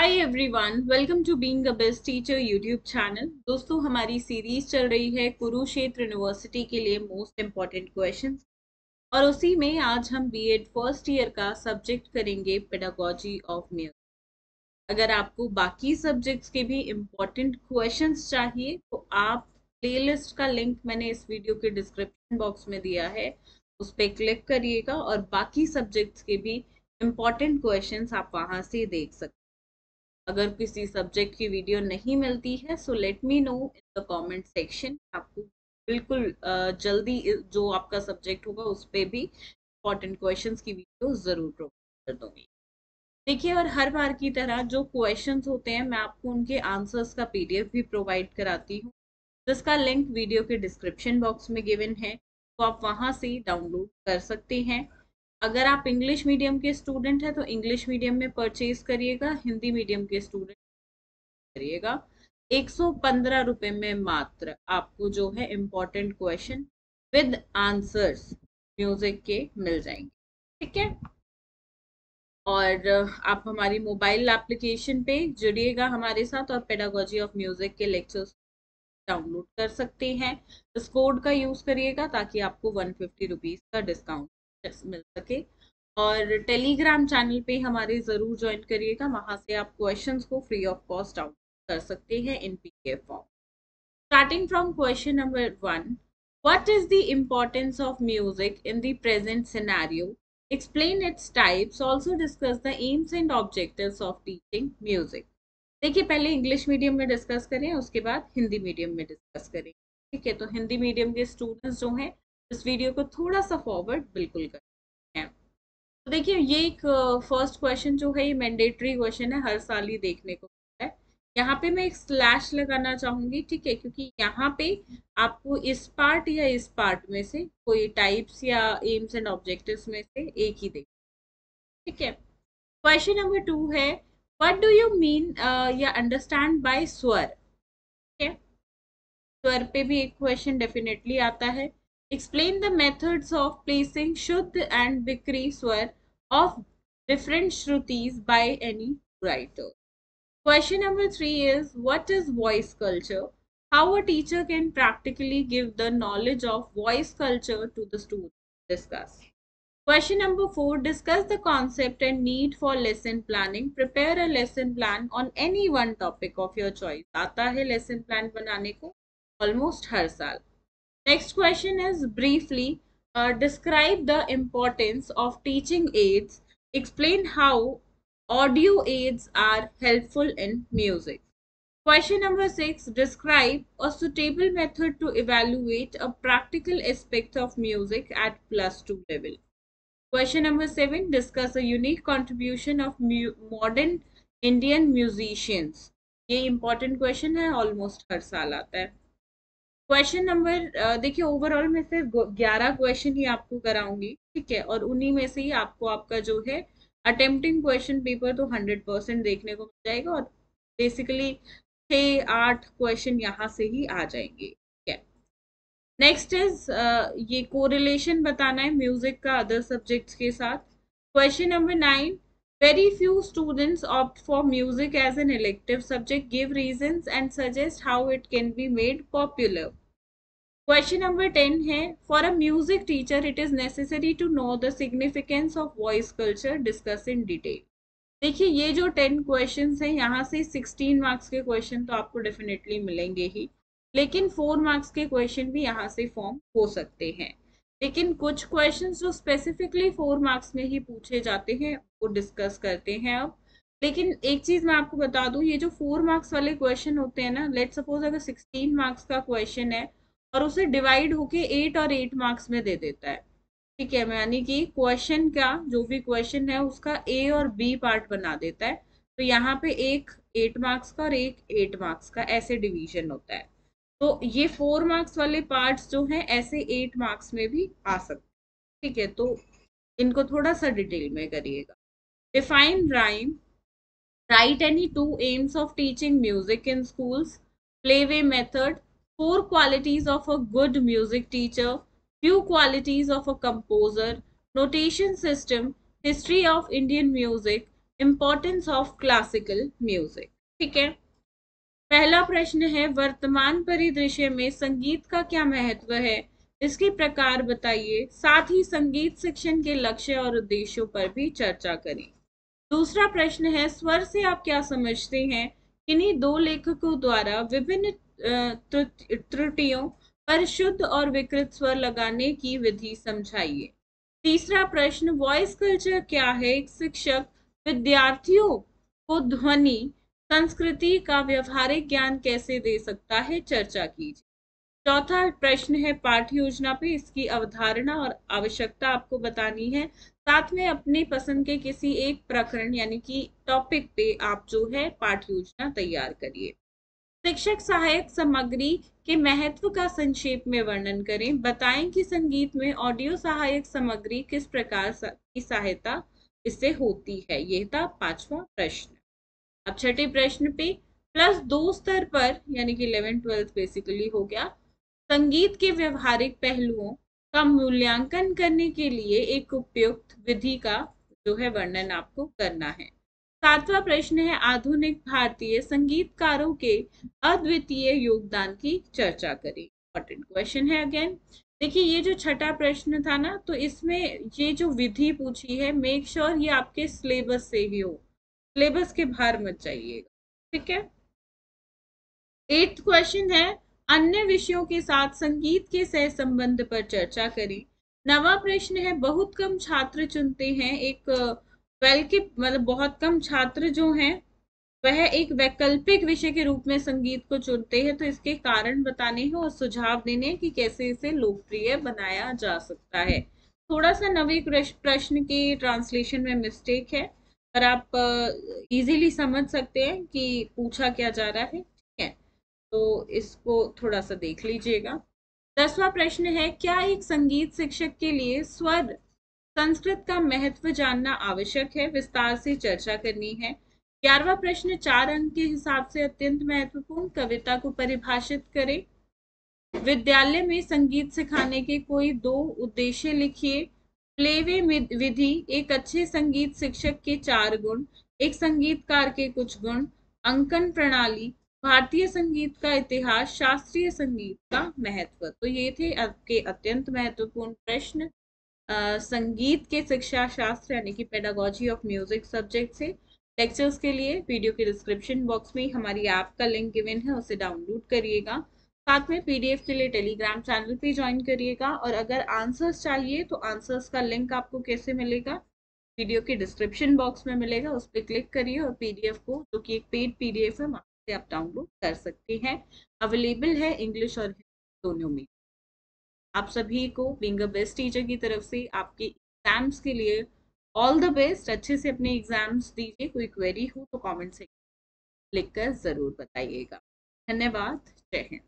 Hi everyone, welcome to being a best teacher YouTube channel. दोस्तों, हमारी series चल रही है कुरुक्षेत्र यूनिवर्सिटी के लिए मोस्ट इम्पॉर्टेंट क्वेश्चंस और उसी में आज हम बीएड फर्स्ट ईयर का सब्जेक्ट करेंगे पेडागोजी ऑफ म्यूजिक। अगर आपको बाकी सब्जेक्ट्स के भी इम्पॉर्टेंट क्वेश्चंस चाहिए तो आप प्लेलिस्ट का लिंक मैंने इस वीडियो के डिस्क्रिप्शन बॉक्स में दिया है, उस पर क्लिक करिएगा और बाकी सब्जेक्ट्स के भी इम्पॉर्टेंट क्वेश्चंस आप वहां से देख सकते हैं। अगर किसी सब्जेक्ट की वीडियो नहीं मिलती है so let me know in the comment section. आपको बिल्कुल जल्दी जो आपका सब्जेक्ट होगा उस पर भी इंपॉर्टेंट क्वेश्चंस की वीडियो जरूर प्रोवाइड कर दूंगी। देखिए, और हर बार की तरह जो क्वेश्चंस होते हैं मैं आपको उनके आंसर्स का पीडीएफ भी प्रोवाइड कराती हूँ, जिसका लिंक वीडियो के डिस्क्रिप्शन बॉक्स में गिवन है, तो आप वहां से डाउनलोड कर सकते हैं। अगर आप इंग्लिश मीडियम के स्टूडेंट हैं तो इंग्लिश मीडियम में परचेज करिएगा, हिंदी मीडियम के स्टूडेंट करिएगा। 115 रुपए में मात्र आपको जो है important question with answers music के मिल जाएंगे। ठीक है, और आप हमारी मोबाइल एप्लीकेशन पे जुड़िएगा हमारे साथ और पेडागोजी ऑफ म्यूजिक के लेक्चर्स डाउनलोड कर सकते हैं। इस कोड का यूज करिएगा ताकि आपको 150 रुपीज का डिस्काउंट मिल सके। और टेलीग्राम चैनल पे हमारे जरूर ज्वाइन करिएगा, वहां से आप क्वेश्चंस को फ्री ऑफ कॉस्ट डाउनलोड कर सकते हैं इन PDF form. Starting from question number 1, what is the importance of music in the present scenario, explain its types, also discuss the AIIMS and objectives of teaching music. देखिए, पहले English medium में discuss करें, उसके बाद Hindi medium में discuss करें। ठीक है, तो हिंदी मीडियम के स्टूडेंट्स जो हैं इस वीडियो को थोड़ा सा फॉरवर्ड बिल्कुल करें हैं। तो देखिए, ये एक फर्स्ट क्वेश्चन जो है ये मैंडेटरी क्वेश्चन है, हर साल ही देखने को मिलता है। यहाँ पे मैं एक स्लैश लगाना चाहूंगी, ठीक है, क्योंकि यहाँ पे आपको इस पार्ट या इस पार्ट में से कोई टाइप्स या एम्स एंड ऑब्जेक्टिव्स में से एक ही देख। ठीक है, क्वेश्चन नंबर 2 है, व्हाट डू यू मीन या अंडरस्टैंड बाय स्वर। ठीक है, स्वर पे भी एक क्वेश्चन डेफिनेटली आता है। Explain the methods of placing शुद्ध एंड विक्री स्वर of different shrutis by any writer. Question number 3 is, what is voice culture? How a teacher can practically give the knowledge of voice culture to the student. Discuss. Question number 4, discuss the concept and need for lesson planning. Prepare a lesson plan on any one topic of your choice. आता है lesson plan बनाने को almost हर साल. Next question is, briefly describe the importance of teaching aids. Explain how audio aids are helpful in music. Question number 6, describe a suitable method to evaluate a practical aspect of music at +2 level. Question number 7, discuss a unique contribution of modern Indian musicians. ये important question है, almost हर साल आता है। Question number देखिए, overall में से 11 question ही आपको कराऊंगी, ठीक है, और उन्हीं में से ही आपको आपका जो है अटेम्प्टिंग क्वेश्चन पेपर तो 100% देखने को मिल जाएगा और बेसिकली 6-8 क्वेश्चन यहाँ से ही आ जाएंगे। ठीक है, नेक्स्ट इज ये कोरिलेशन बताना है म्यूजिक का अदर सब्जेक्ट्स के साथ। Question number 9, very few students opt for music as an elective subject. Give reasons and suggest how it can be made popular. Question number 10 है, for a music teacher it is necessary to know the significance of voice culture. Discuss in detail. देखिए, ये जो 10 questions हैं यहाँ से 16 marks के question तो आपको डेफिनेटली मिलेंगे ही, लेकिन 4 मार्क्स के क्वेश्चन भी यहाँ से फॉर्म हो सकते हैं। लेकिन कुछ क्वेश्चंस जो स्पेसिफिकली 4 मार्क्स में ही पूछे जाते हैं वो डिस्कस करते हैं अब। लेकिन एक चीज मैं आपको बता दूं, ये जो 4 मार्क्स वाले क्वेश्चन होते हैं ना, लेट सपोज अगर 16 मार्क्स का क्वेश्चन है और उसे डिवाइड होके 8 और 8 मार्क्स में दे देता है। ठीक है, यानी कि क्वेश्चन का जो भी क्वेश्चन है उसका ए और बी पार्ट बना देता है। तो यहाँ पे एक 8 मार्क्स का और एक 8 मार्क्स का ऐसे डिवीजन होता है। तो ये 4 मार्क्स वाले पार्ट्स जो हैं ऐसे 8 मार्क्स में भी आ सकते हैं। ठीक है, तो इनको थोड़ा सा डिटेल में करिएगा। Define rhyme, write any 2 aims of teaching music in schools, playway method, 4 qualities of a good music teacher, few qualities of a composer, notation system, history of Indian music, importance of classical music. ठीक है, पहला प्रश्न है वर्तमान परिदृश्य में संगीत का क्या महत्व है, इसके प्रकार बताइए, साथ ही संगीत शिक्षण के लक्ष्य और उद्देश्यों पर भी चर्चा करें। दूसरा प्रश्न है स्वर से आप क्या समझते हैं, किन्हीं दो लेखकों द्वारा विभिन्न त्रुटियों पर शुद्ध और विकृत स्वर लगाने की विधि समझाइए। तीसरा प्रश्न वॉइस कल्चर क्या है, एक शिक्षक विद्यार्थियों को ध्वनि संस्कृति का व्यवहारिक ज्ञान कैसे दे सकता है, चर्चा कीजिए। चौथा प्रश्न है पाठ्य योजना पे, इसकी अवधारणा और आवश्यकता आपको बतानी है, साथ में अपनी पसंद के किसी एक प्रकरण यानी कि टॉपिक पे आप जो है पाठ्य योजना तैयार करिए। शिक्षक सहायक सामग्री के महत्व का संक्षेप में वर्णन करें, बताएं कि संगीत में ऑडियो सहायक सामग्री किस प्रकार की सहायता इससे होती है। यह था पांचवा प्रश्न। अब छठे प्रश्न पे +2 स्तर पर यानी कि 11th-12th बेसिकली हो गया, संगीत के व्यवहारिक पहलुओं का मूल्यांकन करने के लिए एक उपयुक्त विधि का जो है वर्णन आपको करना है। सातवां प्रश्न है आधुनिक भारतीय संगीतकारों के अद्वितीय योगदान की चर्चा करें। इंपॉर्टेंट क्वेश्चन है अगेन। देखिए ये जो छठा प्रश्न था ना, तो इसमें ये जो विधि पूछी है, मेक श्योर ये आपके सिलेबस से ही हो, सिलेबस के बाहर मत जाइएगा। ठीक है, 8th क्वेश्चन है अन्य विषयों के साथ संगीत के सह संबंध पर चर्चा करें। 9वां प्रश्न है बहुत कम छात्र चुनते हैं एक 12 के मतलब बहुत कम छात्र जो हैं वह एक वैकल्पिक विषय के रूप में संगीत को चुनते हैं, तो इसके कारण बताने हैं और सुझाव देने हैं कि कैसे इसे लोकप्रिय बनाया जा सकता है। थोड़ा सा 9वें प्रश्न के ट्रांसलेशन में मिस्टेक है, पर आप इजीली समझ सकते हैं कि पूछा क्या जा रहा है। ठीक है, तो इसको थोड़ा सा देख लीजिएगा। 10वां प्रश्न है क्या एक संगीत शिक्षक के लिए स्वर संस्कृत का महत्व जानना आवश्यक है, विस्तार से चर्चा करनी है। 11वां प्रश्न 4 अंक के हिसाब से अत्यंत महत्वपूर्ण कविता को परिभाषित करें। विद्यालय में संगीत सिखाने के कोई 2 उद्देश्य लिखिए। प्लेवे विधि, एक अच्छे संगीत शिक्षक के 4 गुण, एक संगीतकार के कुछ गुण, अंकन प्रणाली, भारतीय संगीत का इतिहास, शास्त्रीय संगीत का महत्व। तो ये थे आपके अत्यंत महत्वपूर्ण प्रश्न संगीत के शिक्षा शास्त्र यानी कि पेडागोजी ऑफ म्यूजिक सब्जेक्ट से। लेक्चर्स के लिए वीडियो के डिस्क्रिप्शन बॉक्स में हमारी ऐप का लिंक गिवन है, उसे डाउनलोड करिएगा। साथ में पीडीएफ के लिए टेलीग्राम चैनल पे ज्वाइन करिएगा, और अगर आंसर्स चाहिए तो आंसर्स का लिंक आपको कैसे मिलेगा, वीडियो के डिस्क्रिप्शन बॉक्स में मिलेगा, उस पर क्लिक करिए और पीडीएफ को, जो कि एक पेड पीडीएफ है, वहां से आप डाउनलोड कर सकते हैं। अवेलेबल है इंग्लिश और दोनों में। आप सभी को बीइंग अ बेस्ट टीचर की तरफ से आपके एग्जाम्स के लिए ऑल द बेस्ट। अच्छे से अपने एग्जाम्स दीजिए, कोई क्वेरी हो तो कमेंट सेक्शन लिखकर जरूर बताइएगा। धन्यवाद, जय हिंद।